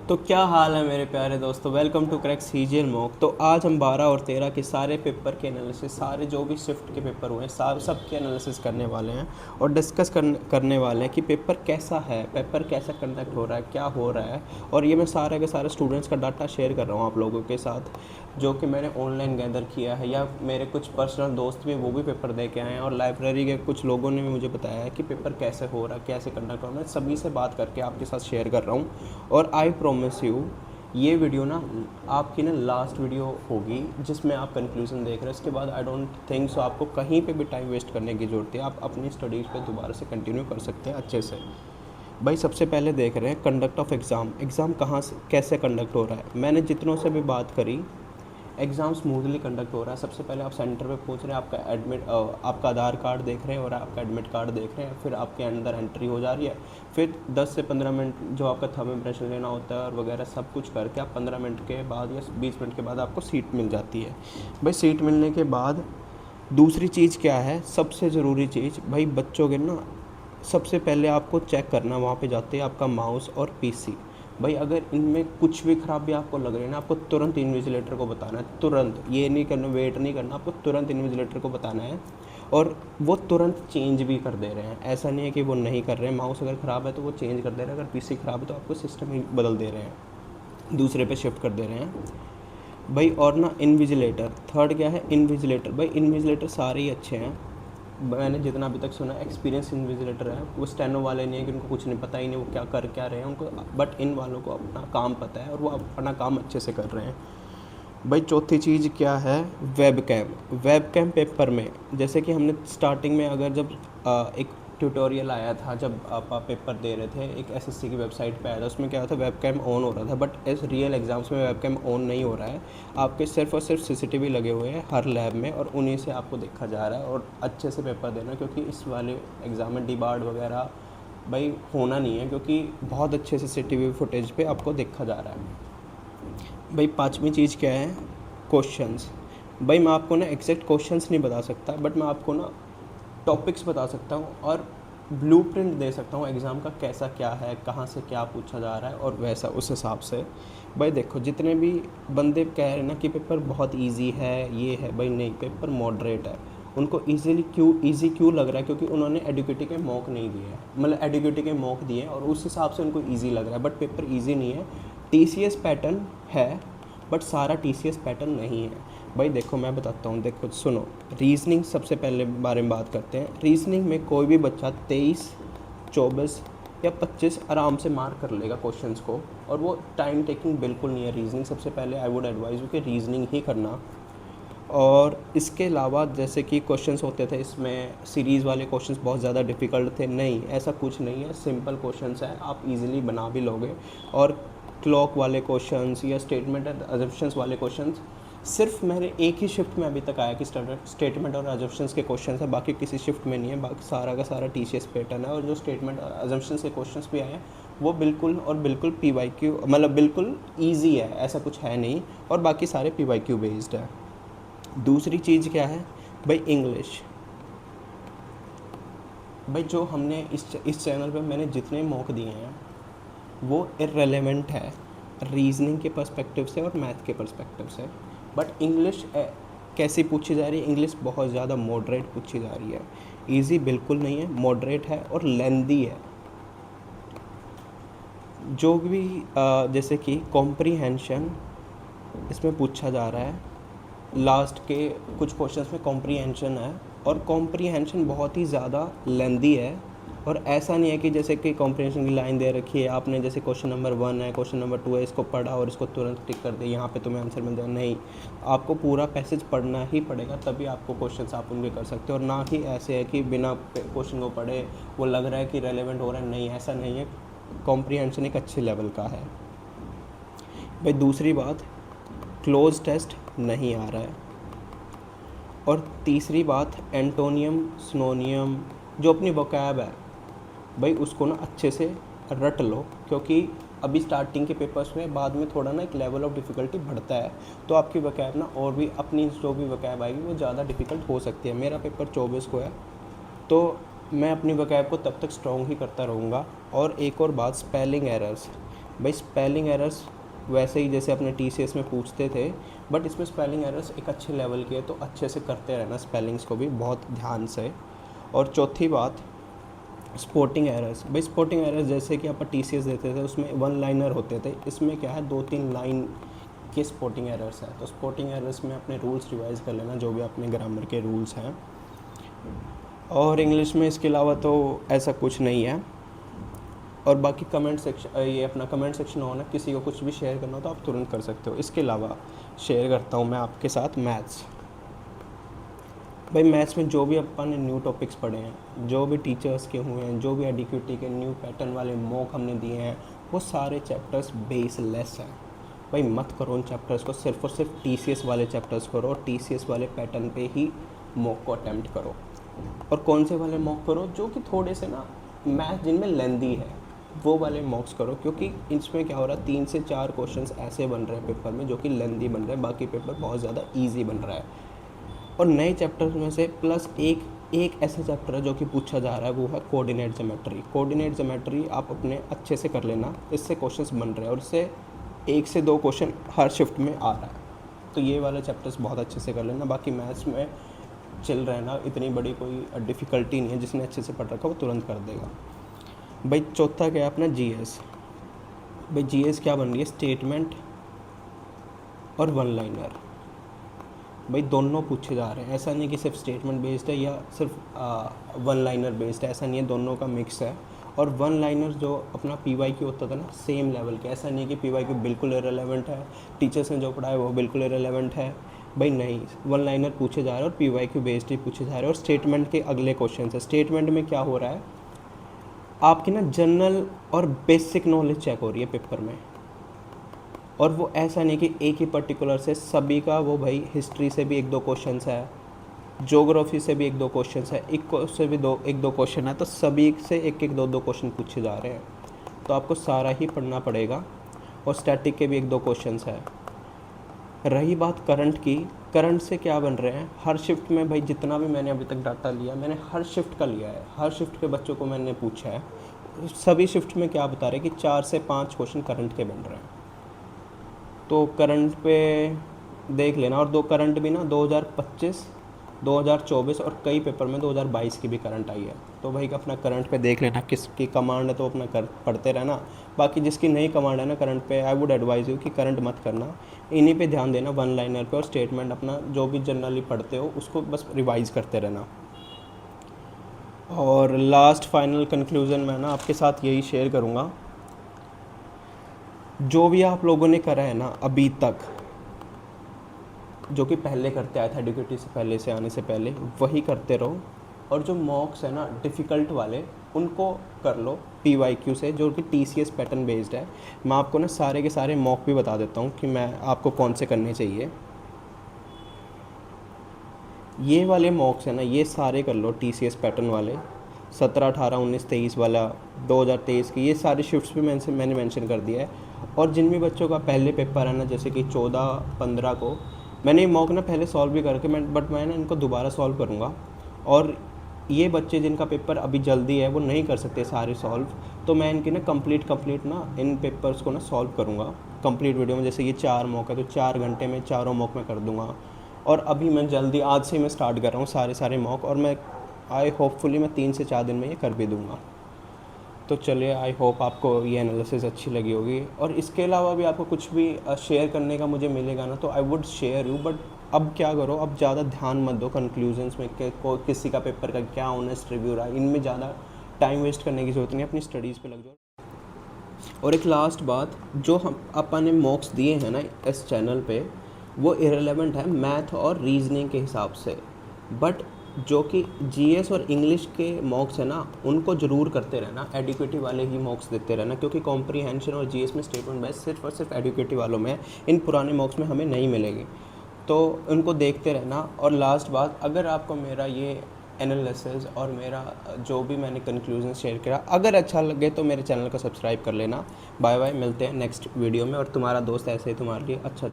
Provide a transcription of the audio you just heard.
तो क्या हाल है मेरे प्यारे दोस्तों, welcome to crack CGL mock. तो आज हम 12 और 13 के सारे पेपर के एनालिसिस, सारे जो भी शिफ्ट के पेपर हुए हैं सब के एनालिसिस करने वाले हैं और डिस्कस करने वाले हैं कि पेपर कैसा है, पेपर कैसा कंडक्ट हो रहा है, क्या हो रहा है। और ये मैं सारे के सारे स्टूडेंट्स का डाटा शेयर कर रहा हूँ आप लोगों के साथ, जो कि मैंने ऑनलाइन गैदर किया है या मेरे कुछ पर्सनल दोस्त भी वो भी पेपर दे के आए हैं और लाइब्रेरी के कुछ लोगों ने भी मुझे बताया है कि पेपर कैसे हो रहा है, कैसे कंडक्ट हो रहा है। मैं सभी से बात करके आपके साथ शेयर कर रहा हूँ और आई प्रोमिस यू ये वीडियो ना आपकी लास्ट वीडियो होगी जिसमें आप कंक्लूजन देख रहे हैं। इसके बाद आई डोंट थिंक सो आपको कहीं पे भी टाइम वेस्ट करने की ज़रूरत है, आप अपनी स्टडीज़ पे दोबारा से कंटिन्यू कर सकते हैं अच्छे से। भाई सबसे पहले देख रहे हैं कंडक्ट ऑफ एग्ज़ाम कहाँ से कैसे कंडक्ट हो रहा है। मैंने जितनों से भी बात करी, एग्ज़ाम स्मूथली कंडक्ट हो रहा है। सबसे पहले आप सेंटर पे पहुंच रहे हैं, आपका आधार कार्ड देख रहे हैं और आपका एडमिट कार्ड देख रहे हैं, फिर आपके अंदर एंट्री हो जा रही है। फिर 10 से 15 मिनट जो आपका थंब इम्प्रेशन लेना होता है और वगैरह सब कुछ करके आप 15 मिनट के बाद या 20 मिनट के बाद आपको सीट मिल जाती है। भाई सीट मिलने के बाद दूसरी चीज़ क्या है, सबसे ज़रूरी चीज़ भाई बच्चों के सबसे पहले आपको चेक करना वहाँ पे जाते हैं आपका माउस और पीसी। भाई अगर इनमें कुछ भी ख़राबी आपको लग रही है ना, आपको तुरंत इन्विजिलेटर को बताना है, तुरंत। ये नहीं करना, वेट नहीं करना, आपको तुरंत इन्विजिलेटर को बताना है। और वो तुरंत चेंज भी कर दे रहे हैं, ऐसा नहीं है कि वो नहीं कर रहे हैं। माउस अगर ख़राब है तो वो चेंज कर दे रहे हैं, अगर पीसी ख़राब है तो आपको सिस्टम ही बदल दे रहे हैं, दूसरे पे शिफ्ट कर दे रहे हैं भाई। और इन्विजिलेटर, थर्ड क्या है, इन्विजिलेटर। भाई इन्विजिलेटर सारे ही अच्छे हैं, मैंने जितना अभी तक सुना एक्सपीरियंस इन्विजिलेटर है। वो स्टेनो वाले नहीं है कि उनको कुछ नहीं पता ही नहीं वो क्या रहे हैं उनको, बट इन वालों को अपना काम पता है और वो अपना काम अच्छे से कर रहे हैं। भाई चौथी चीज़ क्या है, वेब कैम पेपर में, जैसे कि हमने स्टार्टिंग में अगर जब एक ट्यूटोरियल आया था, जब आप पेपर दे रहे थे, एक एसएससी की वेबसाइट पे आया था, उसमें क्या था वेब कैम ऑन हो रहा था, बट इस रियल एग्ज़ाम्स में वेब कैम ऑन नहीं हो रहा है। आपके सिर्फ और सिर्फ सीसीटीवी लगे हुए हैं हर लैब में और उन्हीं से आपको देखा जा रहा है। और अच्छे से पेपर देना, क्योंकि इस वाले एग्ज़ाम में डिबार्ड वगैरह भाई होना नहीं है, क्योंकि बहुत अच्छे सीसीटीवी फुटेज पे आपको देखा जा रहा है। भाई पांचवी चीज़ क्या है, क्वेश्चंस। भाई मैं आपको एग्जैक्ट क्वेश्चंस नहीं बता सकता, बट मैं आपको टॉपिक्स बता सकता हूँ और ब्लूप्रिंट दे सकता हूँ एग्ज़ाम का कैसा क्या है, कहाँ से क्या पूछा जा रहा है और वैसा उस हिसाब से। भाई देखो जितने भी बंदे कह रहे हैं ना कि पेपर बहुत इजी है, ये है, भाई नहीं, पेपर मॉडरेट है। उनको ईजी क्यों लग रहा है, क्योंकि उन्होंने एडुकेटी के मॉक नहीं दिए हैं, मतलब एडुकेटी के मॉक दिए हैं और उस हिसाब से उनको ईजी लग रहा है, बट पेपर ईजी नहीं है। टीसीएस पैटर्न है बट सारा टीसीएस पैटर्न नहीं है। भाई देखो मैं बताता हूँ, देखो सुनो, रीजनिंग सबसे पहले बारे में बात करते हैं। रीजनिंग में कोई भी बच्चा 23, 24 या 25 आराम से मार्क कर लेगा क्वेश्चंस को, और वो टाइम टेकिंग बिल्कुल नहीं है। रीजनिंग सबसे पहले आई वुड एडवाइज़ यू कि रीजनिंग ही करना। और इसके अलावा जैसे कि क्वेश्चंस होते थे, इसमें सीरीज़ वाले क्वेश्चंस बहुत ज़्यादा डिफ़िकल्ट थे, नहीं ऐसा कुछ नहीं है, सिंपल क्वेश्चंस हैं, आप इजीली बना भी लोगे। और क्लॉक वाले क्वेश्चंस या स्टेटमेंट एंड अजम्पशंस वाले क्वेश्चंस सिर्फ मैंने एक ही शिफ्ट में अभी तक आया कि स्टेटमेंट और अजम्पशंस के क्वेश्चंस है, बाकी किसी शिफ्ट में नहीं है। बाकी सारा का सारा टीसीएस पैटर्न है, और जो स्टेटमेंट और अजम्पशंस के क्वेश्चंस भी आए हैं वो बिल्कुल और बिल्कुल पीवाईक्यू, मतलब बिल्कुल ईजी है, ऐसा कुछ है नहीं, और बाकी सारे पीवाईक्यू बेस्ड है। दूसरी चीज़ क्या है भाई, इंग्लिश। भाई जो हमने इस चैनल पे मैंने जितने मॉक दिए हैं वो इररेलेवेंट है रीजनिंग के पर्सपेक्टिव से और मैथ के पर्सपेक्टिव से, बट इंग्लिश कैसी पूछी जा रही है, इंग्लिश बहुत ज़्यादा मॉडरेट पूछी जा रही है। इजी बिल्कुल नहीं है, मॉडरेट है और लेंदी है। जो भी जैसे कि कॉम्प्रीहेंशन इसमें पूछा जा रहा है, लास्ट के कुछ क्वेश्चंस में कॉम्प्रीहेंशन है, और कॉम्प्रीहेंशन बहुत ही ज़्यादा लेंदी है। और ऐसा नहीं है कि जैसे कि कॉम्प्रीहेंशन की लाइन दे रखी है, आपने जैसे क्वेश्चन नंबर 1 है, क्वेश्चन नंबर 2 है, इसको पढ़ा और इसको तुरंत टिक कर दिया, यहाँ पे तुम्हें आंसर मिल जाए, नहीं। आपको पूरा पैसेज पढ़ना ही पड़ेगा, तभी आपको क्वेश्चंस आप उनके कर सकते हो। और ना ही ऐसे है कि बिना क्वेश्चन को पढ़े वो लग रहा है कि रेलेवेंट हो रहा है, नहीं ऐसा नहीं है। कॉम्प्रीहेंशन एक अच्छे लेवल का है। भाई दूसरी बात, क्लोज टेस्ट नहीं आ रहा है। और तीसरी बात, एंटोनियम सिनोनियम, जो अपनी वोकैब है भाई उसको अच्छे से रट लो, क्योंकि अभी स्टार्टिंग के पेपर्स में, बाद में थोड़ा एक लेवल ऑफ डिफ़िकल्टी बढ़ता है, तो आपकी वोकैब और भी अपनी जो भी वोकैब आएगी वो ज़्यादा डिफ़िकल्ट हो सकती है। मेरा पेपर 24 को है, तो मैं अपनी वोकैब को तब तक स्ट्रॉन्ग ही करता रहूँगा। और एक और बात, स्पेलिंग एरर्स। भाई स्पेलिंग एरर्स वैसे ही जैसे अपने TCS में पूछते थे, बट इसमें स्पेलिंग एरर्स एक अच्छे लेवल की है, तो अच्छे से करते रहना स्पेलिंग्स को भी बहुत ध्यान से। और चौथी बात, स्पोर्टिंग एरर्स। भाई स्पोर्टिंग एरर्स जैसे कि आप TCS देते थे उसमें 1 लाइनर होते थे, इसमें क्या है 2-3 लाइन के स्पोर्टिंग एरर्स है। तो स्पोर्टिंग एरर्स में अपने रूल्स रिवाइज कर लेना, जो भी अपने ग्रामर के रूल्स हैं। और इंग्लिश में इसके अलावा तो ऐसा कुछ नहीं है। और बाकी कमेंट सेक्शन, ये अपना कमेंट सेक्शन होना, किसी को कुछ भी शेयर करना हो तो आप तुरंत कर सकते हो। इसके अलावा शेयर करता हूँ मैं आपके साथ मैथ्स। भाई मैथ्स में जो भी अपन ने न्यू टॉपिक्स पढ़े हैं, जो भी टीचर्स के हुए हैं, जो भी एडिक्यूटी के न्यू पैटर्न वाले मॉक हमने दिए हैं, वो सारे चैप्टर्स बेसलेस हैं। भाई मत करो उन चैप्टर्स को, सिर्फ और सिर्फ TCS वाले चैप्टर्स करो और TCS वाले पैटर्न पे ही मॉक को अटैम्प्ट करो। और कौन से वाले मॉक करो, जो कि थोड़े से ना मैथ जिनमें लेंदी है, वो वाले मॉक्स करो, क्योंकि इसमें क्या हो रहा है 3 से 4 क्वेश्चंस ऐसे बन रहे हैं पेपर में जो कि लेंदी बन रहे हैं, बाकी पेपर बहुत ज़्यादा ईजी बन रहा है। और नए चैप्टर्स में से प्लस एक ऐसा चैप्टर है जो कि पूछा जा रहा है, वो है कोऑर्डिनेट ज्योमेट्री। कोऑर्डिनेट ज्योमेट्री आप अपने अच्छे से कर लेना, इससे क्वेश्चंस बन रहे हैं और इससे 1 से 2 क्वेश्चन हर शिफ्ट में आ रहा है, तो ये वाले चैप्टर्स बहुत अच्छे से कर लेना। बाकी मैथ्स में चल रहा है ना, इतनी बड़ी कोई डिफ़िकल्टी नहीं है, जिसने अच्छे से पढ़ रखा वो तुरंत कर देगा। भाई चौथा क्या है अपना GS। भाई GS क्या बन रही है, स्टेटमेंट और 1 लाइनर। भाई दोनों पूछे जा रहे हैं, ऐसा नहीं कि सिर्फ स्टेटमेंट बेस्ड है या सिर्फ 1 लाइनर बेस्ड है, ऐसा नहीं है, दोनों का मिक्स है। और 1 लाइनर जो अपना PYQ होता था ना, सेम लेवल के, ऐसा नहीं है कि PYQ बिल्कुल इरेलेवेंट है, टीचर्स ने जो पढ़ाया वो बिल्कुल इरेलेवेंट है। भाई नहीं, 1 लाइनर पूछे जा रहे हैं और PYQ बेस्ड ही पूछे जा रहे हैं। और स्टेटमेंट के अगले क्वेश्चन है, स्टेटमेंट में क्या हो रहा है, आपकी ना जनरल और बेसिक नॉलेज चेक हो रही है पेपर में। और वो ऐसा नहीं कि एक ही पर्टिकुलर से सभी का, वो भाई हिस्ट्री से भी 1-2 क्वेश्चंस है, ज्योग्राफी से भी 1-2 क्वेश्चंस है, से भी 1-2 क्वेश्चन है, तो सभी से 1-1 2-2 क्वेश्चन पूछे जा रहे हैं, तो आपको सारा ही पढ़ना पड़ेगा। और स्टैटिक के भी 1-2 क्वेश्चंस है। रही बात करंट की, करंट से क्या बन रहे हैं हर शिफ्ट में, भाई जितना भी मैंने अभी तक डाटा लिया, मैंने हर शिफ्ट का लिया है, हर शिफ्ट के बच्चों को मैंने पूछा है, सभी शिफ्ट में क्या बता रहे हैं कि 4 से 5 क्वेश्चन करंट के बन रहे हैं। तो करंट पे देख लेना। और 2 करंट भी ना 2025, 2024 और कई पेपर में 2022 की भी करंट आई है, तो भाई अपना करंट पे देख लेना, किसकी कमांड है तो अपना पढ़ते रहना। बाकी जिसकी नहीं कमांड है ना करंट पे, आई वुड एडवाइज़ यू कि करंट मत करना, इन्हीं पे ध्यान देना, 1 लाइनर पे और स्टेटमेंट अपना जो भी जनरली पढ़ते हो उसको बस रिवाइज़ करते रहना। और लास्ट फाइनल कंक्लूज़न मैं ना आपके साथ यही शेयर करूँगा, जो भी आप लोगों ने करा है ना अभी तक, जो कि पहले करते आया था एडुकेटी से पहले से आने से पहले, वही करते रहो। और जो मॉक्स है ना डिफ़िकल्ट वाले, उनको कर लो PYQ से, जो कि TCS पैटर्न बेस्ड है। मैं आपको ना सारे के सारे मॉक भी बता देता हूँ कि मैं आपको कौन से करने चाहिए। ये वाले मॉक्स है ना, ये सारे कर लो TCS पैटर्न वाले, 17, 18, 19, 23 वाला, 2023 की, ये सारे शिफ्ट्स भी मैंने मेंशन कर दिया है। और जिन भी बच्चों का पहले पेपर है ना, जैसे कि 14, 15 को, मैंने ये मॉक ना पहले सॉल्व भी करके बट मैं ना इनको दोबारा सॉल्व करूँगा। और ये बच्चे जिनका पेपर अभी जल्दी है वो नहीं कर सकते सारे सॉल्व, तो मैं इनकी ना कंप्लीट ना इन पेपर्स को ना सॉल्व करूँगा कंप्लीट वीडियो में। जैसे ये 4 मॉक है तो 4 घंटे में चारों मॉक मैं कर दूँगा। और अभी मैं जल्दी आज से मैं स्टार्ट कर रहा हूँ सारे मॉक, और मैं होपफुली मैं 3 से 4 दिन में ये कर भी दूँगा। तो चलिए, आई होप आपको ये एनालिसिस अच्छी लगी होगी। और इसके अलावा भी आपको कुछ भी शेयर करने का मुझे मिलेगा ना, तो I would share you, but अब क्या करो, अब ज़्यादा ध्यान मत दो कंक्लूजन्स में कि किसी का पेपर का क्या ऑनेस्ट रिव्यू रहा, इनमें ज़्यादा टाइम वेस्ट करने की ज़रूरत नहीं, अपनी स्टडीज़ पे लग जाओ। और एक लास्ट बात, जो हम अपन ने मॉक्स दिए हैं ना इस चैनल पे, वो इरेलेवेंट है मैथ और रीजनिंग के हिसाब से, बट जो कि GS और इंग्लिश के मॉक्स है ना, उनको ज़रूर करते रहना, एडुकेटिव वाले ही मॉक्स देते रहना, क्योंकि कॉम्प्रीहेंशन और GS में स्टेटमेंट बेस्ड सिर्फ और सिर्फ एडुकेटिव वालों में है, इन पुराने मॉक्स में हमें नहीं मिलेगी, तो उनको देखते रहना। और लास्ट बात, अगर आपको मेरा ये एनालिसिस और मेरा जो भी मैंने कंक्लूजन शेयर किया अगर अच्छा लगे तो मेरे चैनल को सब्सक्राइब कर लेना। बाय बाय, मिलते हैं नेक्स्ट वीडियो में। और तुम्हारा दोस्त ऐसे ही तुम्हारे लिए अच्छा